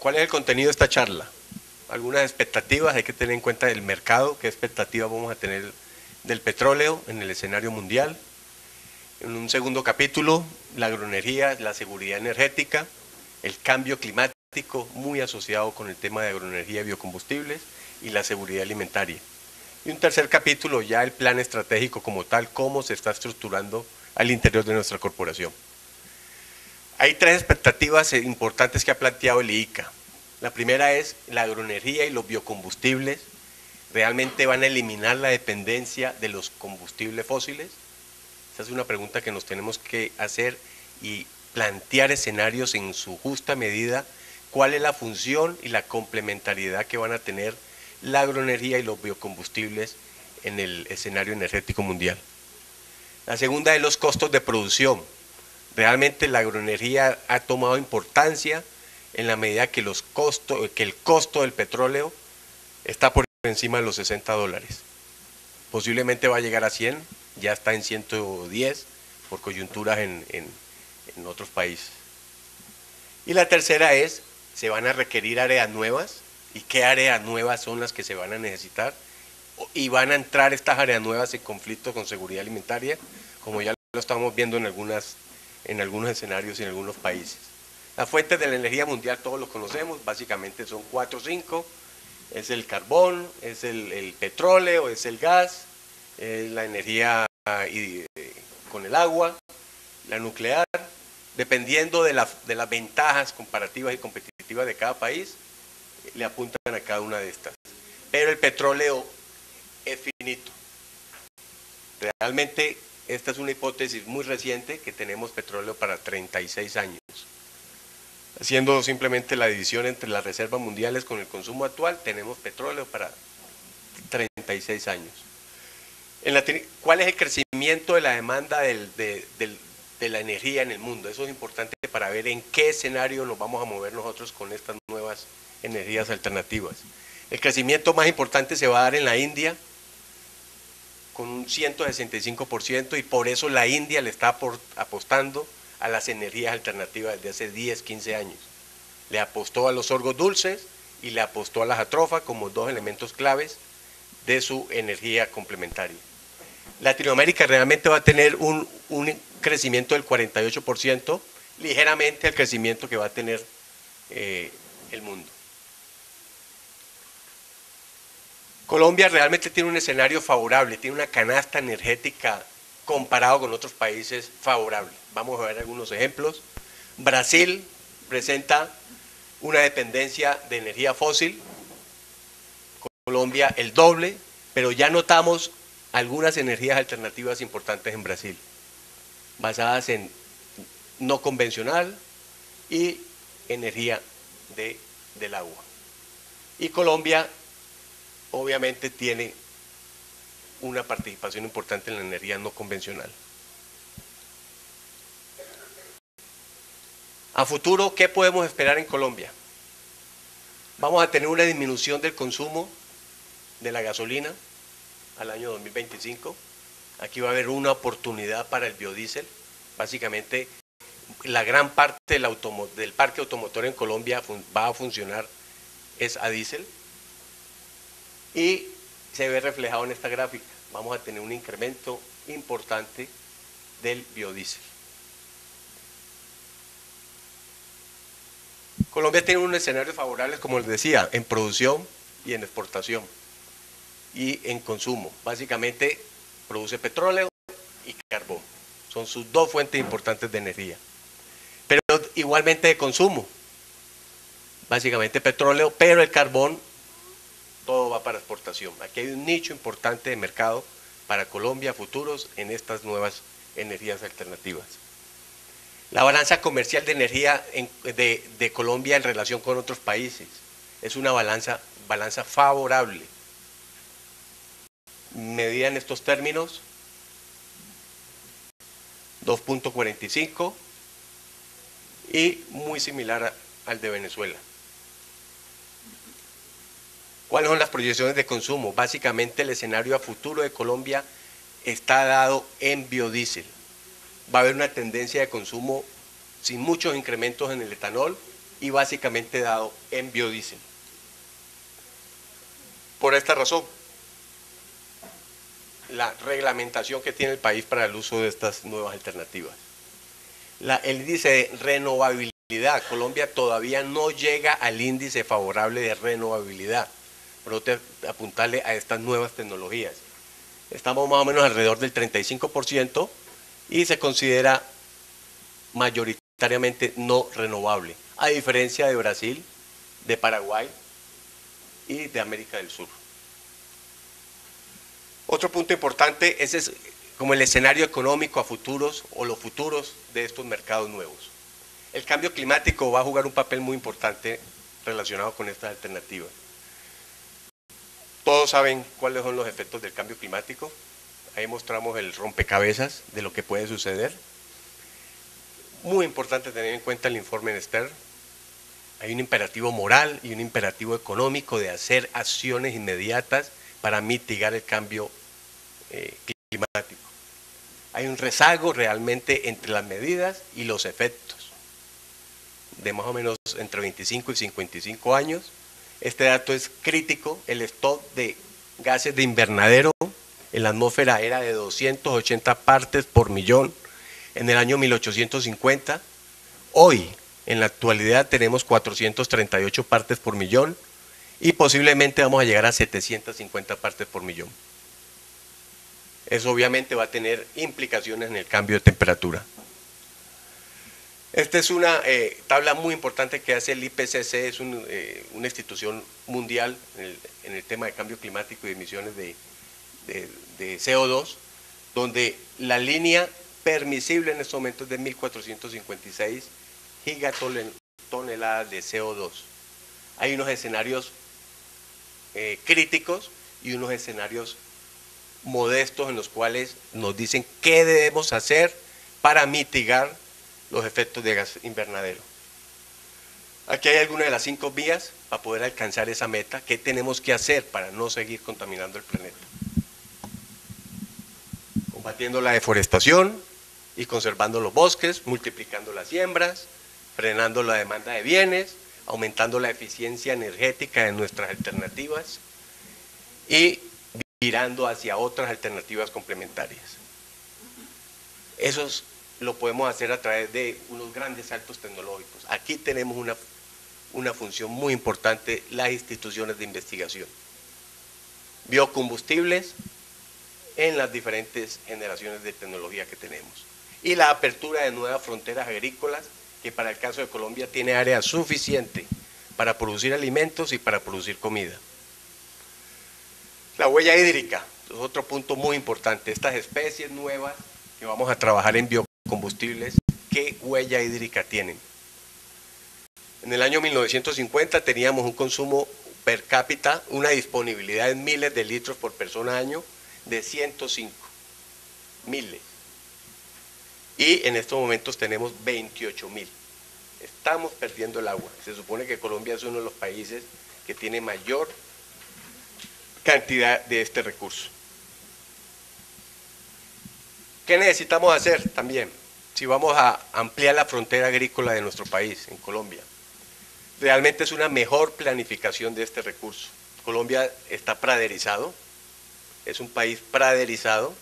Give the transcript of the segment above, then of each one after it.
¿Cuál es el contenido de esta charla? Algunas expectativas, hay que tener en cuenta el mercado, qué expectativas vamos a tener del petróleo en el escenario mundial. En un segundo capítulo, la agroenergía, la seguridad energética, el cambio climático muy asociado con el tema de agroenergía y biocombustibles y la seguridad alimentaria. Y un tercer capítulo, ya el plan estratégico como tal, cómo se está estructurando al interior de nuestra corporación. Hay tres expectativas importantes que ha planteado el IICA. La primera es la agroenergía y los biocombustibles realmente van a eliminar la dependencia de los combustibles fósiles. Esa es una pregunta que nos tenemos que hacer y plantear escenarios en su justa medida, cuál es la función y la complementariedad que van a tener la agroenergía y los biocombustibles en el escenario energético mundial. La segunda es los costos de producción. Realmente la agroenergía ha tomado importancia en la medida que el costo del petróleo está por encima de los $60. Posiblemente va a llegar a 100, ya está en 110 por coyunturas en otros países. Y la tercera es, se van a requerir áreas nuevas, y qué áreas nuevas son las que se van a necesitar, y van a entrar estas áreas nuevas en conflicto con seguridad alimentaria, como ya lo estamos viendo en algunos escenarios y en algunos países. Las fuentes de la energía mundial todos los conocemos, básicamente son 4 o 5, es el carbón, es el petróleo, es el gas, es la energía con el agua, la nuclear, dependiendo de las ventajas comparativas y competitivas de cada país, le apuntan a cada una de estas. Pero el petróleo es finito. Realmente esta es una hipótesis muy reciente, que tenemos petróleo para 36 años. Haciendo simplemente la división entre las reservas mundiales con el consumo actual, tenemos petróleo para 36 años. ¿Cuál es el crecimiento de la demanda de la energía en el mundo? Eso es importante para ver en qué escenario nos vamos a mover nosotros con estas nuevas energías alternativas. El crecimiento más importante se va a dar en la India, con un 165%, y por eso la India le está apostando a las energías alternativas desde hace 10, 15 años. Le apostó a los sorgos dulces y le apostó a la jatrofa como dos elementos claves de su energía complementaria. Latinoamérica realmente va a tener un crecimiento del 48%, ligeramente al crecimiento que va a tener el mundo. Colombia realmente tiene un escenario favorable, tiene una canasta energética comparado con otros países favorable. Vamos a ver algunos ejemplos. Brasil presenta una dependencia de energía fósil, Colombia el doble, pero ya notamos algunas energías alternativas importantes en Brasil, basadas en no convencional y energía del agua. Y Colombia obviamente tiene una participación importante en la energía no convencional. A futuro, ¿qué podemos esperar en Colombia? Vamos a tener una disminución del consumo de la gasolina al año 2025. Aquí va a haber una oportunidad para el biodiesel. Básicamente, la gran parte del parque automotor en Colombia va a funcionar es a diésel. Y se ve reflejado en esta gráfica. Vamos a tener un incremento importante del biodiesel. Colombia tiene unos escenarios favorables, como les decía, en producción y en exportación y en consumo. Básicamente produce petróleo y carbón. Son sus dos fuentes importantes de energía. Pero igualmente de consumo. Básicamente petróleo, pero el carbón todo va para exportación. Aquí hay un nicho importante de mercado para Colombia futuros en estas nuevas energías alternativas. La balanza comercial de energía de Colombia en relación con otros países es una balanza favorable. Medida en estos términos, 2.45 y muy similar al de Venezuela. ¿Cuáles son las proyecciones de consumo? Básicamente el escenario a futuro de Colombia está dado en biodiesel. Va a haber una tendencia de consumo sin muchos incrementos en el etanol, y básicamente dado en biodiesel. Por esta razón, la reglamentación que tiene el país para el uso de estas nuevas alternativas. El índice de renovabilidad, Colombia todavía no llega al índice favorable de renovabilidad, por apuntarle a estas nuevas tecnologías. Estamos más o menos alrededor del 35% y se considera mayoritariamente no renovable, a diferencia de Brasil, de Paraguay y de América del Sur. Otro punto importante es como el escenario económico a futuros o los futuros de estos mercados nuevos. El cambio climático va a jugar un papel muy importante relacionado con estas alternativas. Todos saben cuáles son los efectos del cambio climático. Ahí mostramos el rompecabezas de lo que puede suceder. Muy importante tener en cuenta el informe de Stern. Hay un imperativo moral y un imperativo económico de hacer acciones inmediatas para mitigar el cambio climático. Hay un rezago realmente entre las medidas y los efectos. De más o menos entre 25 y 55 años. Este dato es crítico. El stock de gases de invernadero en la atmósfera era de 280 partes por millón en el año 1850. Hoy, en la actualidad, tenemos 438 partes por millón y posiblemente vamos a llegar a 750 partes por millón. Eso obviamente va a tener implicaciones en el cambio de temperatura. Esta es una tabla muy importante que hace el IPCC, es una institución mundial en el tema de cambio climático y emisiones de CO2, donde la línea permisible en estos momentos es de 1.456 gigatoneladas de CO2. Hay unos escenarios críticos y unos escenarios modestos en los cuales nos dicen qué debemos hacer para mitigar los efectos de gas invernadero. Aquí hay algunas de las 5 vías para poder alcanzar esa meta. ¿Qué tenemos que hacer para no seguir contaminando el planeta? Combatiendo la deforestación y conservando los bosques, multiplicando las siembras, frenando la demanda de bienes, aumentando la eficiencia energética de nuestras alternativas y virando hacia otras alternativas complementarias. Eso lo podemos hacer a través de unos grandes saltos tecnológicos. Aquí tenemos una función muy importante, las instituciones de investigación. Biocombustibles en las diferentes generaciones de tecnología que tenemos. Y la apertura de nuevas fronteras agrícolas, que para el caso de Colombia tiene área suficiente para producir alimentos y para producir comida. La huella hídrica es otro punto muy importante. Estas especies nuevas que vamos a trabajar en biocombustibles, ¿qué huella hídrica tienen? En el año 1950 teníamos un consumo per cápita, una disponibilidad en miles de litros por persona año de 105, miles. Y en estos momentos tenemos 28.000. Estamos perdiendo el agua. Se supone que Colombia es uno de los países que tiene mayor cantidad de este recurso. ¿Qué necesitamos hacer también? Si vamos a ampliar la frontera agrícola de nuestro país, en Colombia, realmente es una mejor planificación de este recurso. Colombia está praderizado, es un país praderizado,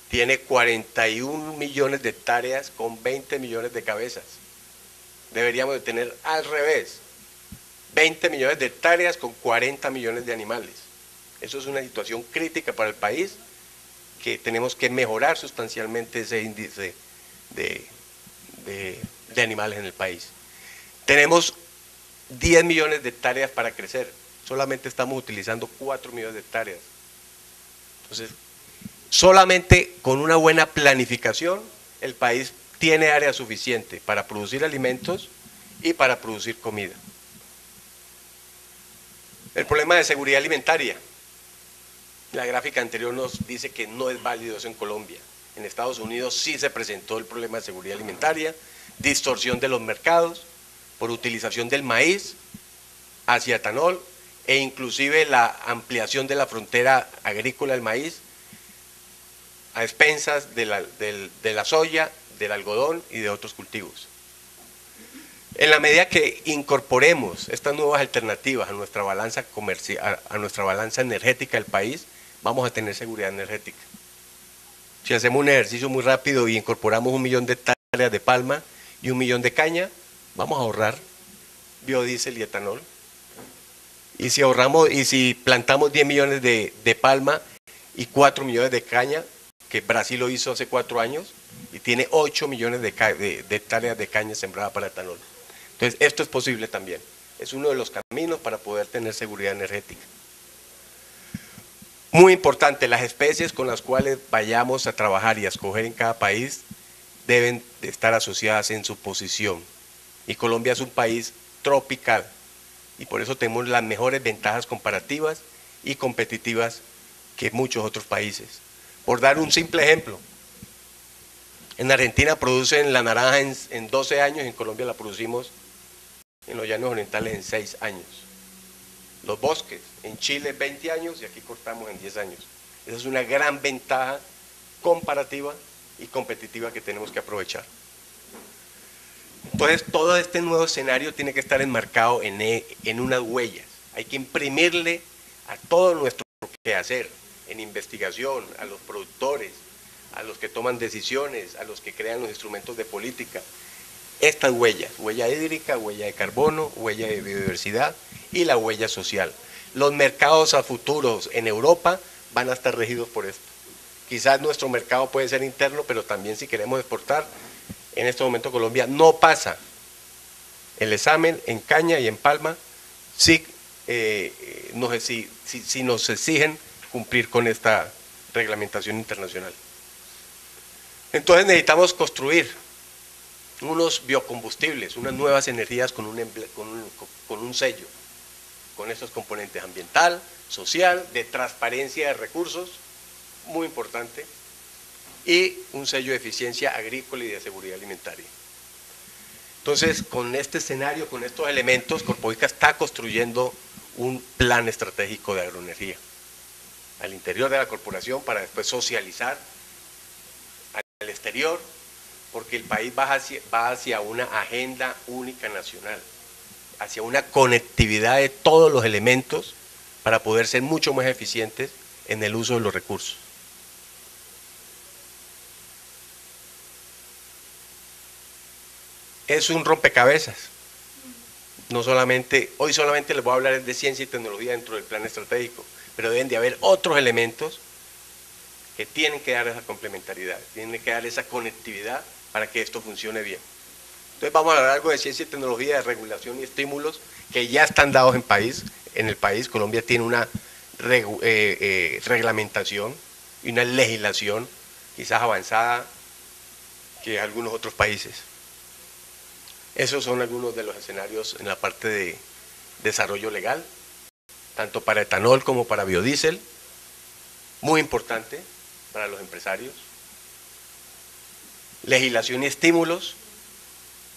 tiene 41 millones de hectáreas con 20 millones de cabezas. Deberíamos de tener al revés, 20 millones de hectáreas con 40 millones de animales. Eso es una situación crítica para el país, que tenemos que mejorar sustancialmente ese índice de animales en el país. Tenemos 10 millones de hectáreas para crecer, solamente estamos utilizando 4 millones de hectáreas. Entonces, solamente con una buena planificación, el país tiene área suficiente para producir alimentos y para producir comida. El problema de seguridad alimentaria. La gráfica anterior nos dice que no es válido eso en Colombia. En Estados Unidos sí se presentó el problema de seguridad alimentaria, distorsión de los mercados, por utilización del maíz hacia etanol e inclusive la ampliación de la frontera agrícola del maíz a expensas de la soya, del algodón y de otros cultivos. En la medida que incorporemos estas nuevas alternativas a nuestra balanza comercial, a nuestra balanza energética del país, vamos a tener seguridad energética. Si hacemos un ejercicio muy rápido y incorporamos 1 millón de hectáreas de palma y 1 millón de caña, vamos a ahorrar biodiesel y etanol. Y si plantamos 10 millones de palma y 4 millones de caña, que Brasil lo hizo hace 4 años, y tiene 8 millones de hectáreas de caña sembrada para etanol. Entonces, esto es posible también. Es uno de los caminos para poder tener seguridad energética. Muy importante, las especies con las cuales vayamos a trabajar y a escoger en cada país deben estar asociadas en su posición. Y Colombia es un país tropical y por eso tenemos las mejores ventajas comparativas y competitivas que muchos otros países. Por dar un simple ejemplo, en Argentina producen la naranja en 12 años, en Colombia la producimos en los llanos orientales en 6 años. Los bosques, en Chile 20 años y aquí cortamos en 10 años. Esa es una gran ventaja comparativa y competitiva que tenemos que aprovechar. Entonces, todo este nuevo escenario tiene que estar enmarcado en unas huellas. Hay que imprimirle a todo nuestro quehacer, en investigación, a los productores, a los que toman decisiones, a los que crean los instrumentos de política, estas huellas, huella hídrica, huella de carbono, huella de biodiversidad y la huella social. Los mercados a futuros en Europa van a estar regidos por esto. Quizás nuestro mercado puede ser interno, pero también si queremos exportar, en este momento Colombia no pasa el examen en caña y en palma si nos exigen cumplir con esta reglamentación internacional. Entonces necesitamos construir unos biocombustibles, unas nuevas energías con un sello, con estos componentes ambiental, social, de transparencia de recursos, muy importante, y un sello de eficiencia agrícola y de seguridad alimentaria. Entonces, con este escenario, con estos elementos, Corpovica está construyendo un plan estratégico de agroenergía al interior de la corporación para después socializar al exterior, porque el país va hacia una agenda única nacional, hacia una conectividad de todos los elementos para poder ser mucho más eficientes en el uso de los recursos. Es un rompecabezas. No solamente, hoy solamente les voy a hablar de ciencia y tecnología dentro del plan estratégico, pero deben de haber otros elementos que tienen que dar esa complementariedad, tienen que dar esa conectividad para que esto funcione bien. Entonces vamos a hablar algo de ciencia y tecnología, de regulación y estímulos que ya están dados en el país. Colombia tiene una reglamentación y una legislación quizás avanzada que algunos otros países. Esos son algunos de los escenarios en la parte de desarrollo legal, tanto para etanol como para biodiesel, muy importante para los empresarios. Legislación y estímulos,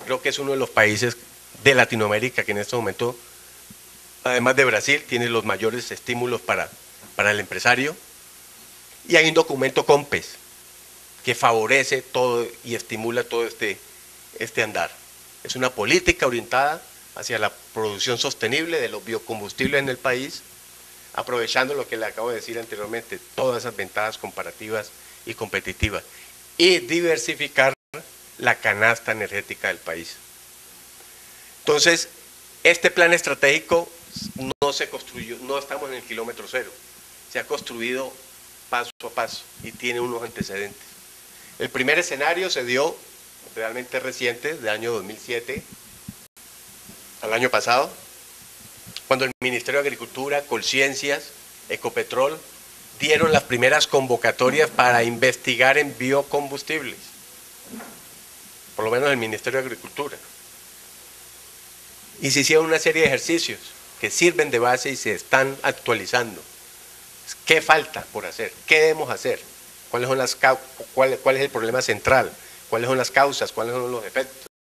creo que es uno de los países de Latinoamérica que en este momento, además de Brasil, tiene los mayores estímulos para el empresario. Y hay un documento COMPES que favorece todo y estimula todo este andar. Es una política orientada hacia la producción sostenible de los biocombustibles en el país, aprovechando lo que le acabo de decir anteriormente, todas esas ventajas comparativas y competitivas, y diversificar la canasta energética del país. Entonces, este plan estratégico no se construyó, no estamos en el kilómetro cero, se ha construido paso a paso y tiene unos antecedentes. El primer escenario se dio realmente reciente, del año 2007 al año pasado, cuando el Ministerio de Agricultura, Colciencias, Ecopetrol dieron las primeras convocatorias para investigar en biocombustibles, por lo menos el Ministerio de Agricultura. Y se hicieron una serie de ejercicios que sirven de base y se están actualizando. ¿Qué falta por hacer? ¿Qué debemos hacer? ¿Cuál es el problema central? ¿Cuáles son las causas? ¿Cuáles son los efectos?